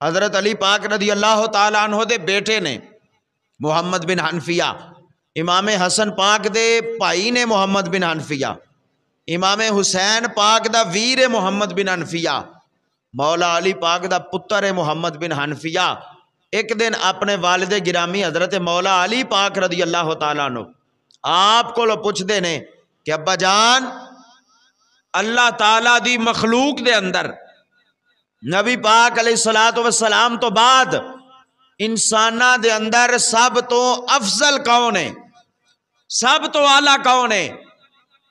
حضرت علی پاک رضی اللہ تعالیٰ عنہ دے بیٹے نے محمد بن حنفیہ، امام حسن پاک دے بھائی نے محمد بن حنفیہ، امام حسین پاک دا ویر محمد بن حنفیہ، مولا علی پاک دا پتر ہے محمد بن حنفیہ۔ ایک دن اپنے والد گرامی حضرت مولا علی پاک رضی اللہ تعالیٰ عنہ آپ کو پوچھ دے نے کہ ابا جان، اللہ تعالیٰ دی مخلوق دے اندر نبی پاک علیہ الصلوۃ والسلام تو بعد انساناں دے اندر سب تو افضل کون ہے، سب تو اعلیٰ کون ہے؟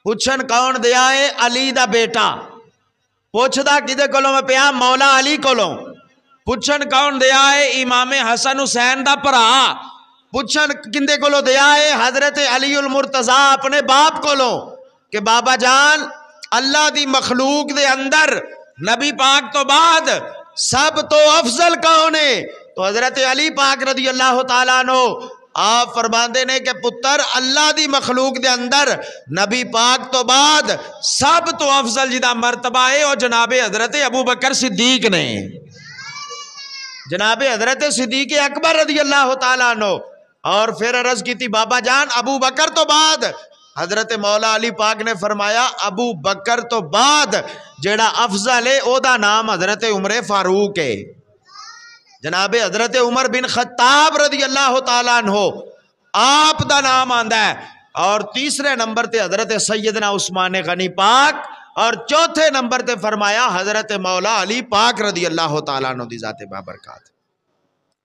پوچھن کون دیا ہے؟ علی دا بیٹا۔ پوچھدا کدے کولوں میں پیا؟ مولا علی کولوں۔ پوچھن کون دیا ہے؟ امام حسن حسین دا بھرا۔ پوچھن کندے کولوں دیا ہے؟ حضرت علی المرتضیٰ اپنے باپ کولوں کہ بابا جان، اللہ دی مخلوق دے اندر نبی پاک تو بعد سب تو افضل کون ہے؟ تو حضرت علی پاک رضی اللہ تعالیٰ عنہ آپ فرماندے نے کہ پتر، اللہ دی مخلوق دے اندر نبی پاک تو بعد سب تو افضل جدا مرتبہ ہے اور جناب حضرت ابو بکر صدیق نے، جناب حضرت صدیق اکبر رضی اللہ تعالیٰ عنہ۔ اور پھر عرض کی تھی بابا جان، ابو بکر تو بعد؟ حضرت مولا علی پاک نے فرمایا ابو بکر تو بعد جیڑا افضل ہے او دا نام حضرت عمر فاروق ہے، جناب حضرت عمر بن خطاب رضی اللہ تعالیٰ عنہ آپ دا نام آندا ہے۔ اور تیسرے نمبر تے حضرت سیدنا عثمان غنی پاک، اور چوتھے نمبر تے فرمایا حضرت مولا علی پاک رضی اللہ تعالیٰ عنہ دی ذات بابرکات۔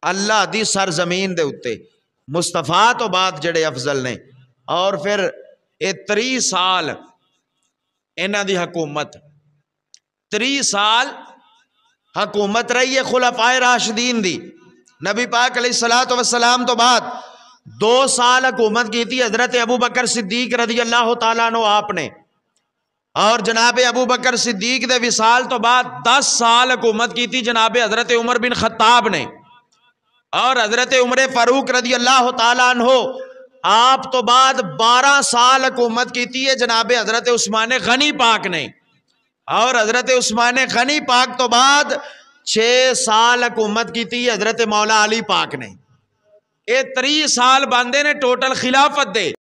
اللہ دی سرزمین دے اتے مصطفیٰ تو بعد جڑے افضل نے۔ اور پھر 30 سال انہاں دی حکومت، 30 سال حکومت رہی ہے خلفائے راشدین دی۔ نبی پاک علیہ الصلوۃ والسلام تو بعد 2 سال حکومت کی تھی حضرت ابو بکر صدیق رضی اللہ تعالیٰ عنہ آپ نے، اور جناب ابو بکر صدیق دے وصال تو بعد 10 سال حکومت کی تھی جناب حضرت عمر بن خطاب نے، اور حضرت عمر فاروق رضی اللہ تعالیٰ عنہ آپ تو بعد 12 سال حکومت کی تھی ہے جناب حضرت عثمان غنی پاک نے، اور حضرت عثمان غنی پاک تو بعد 6 سال حکومت کی تھی حضرت مولا علی پاک نے۔ یہ 30 سال باندے نے ٹوٹل خلافت دے۔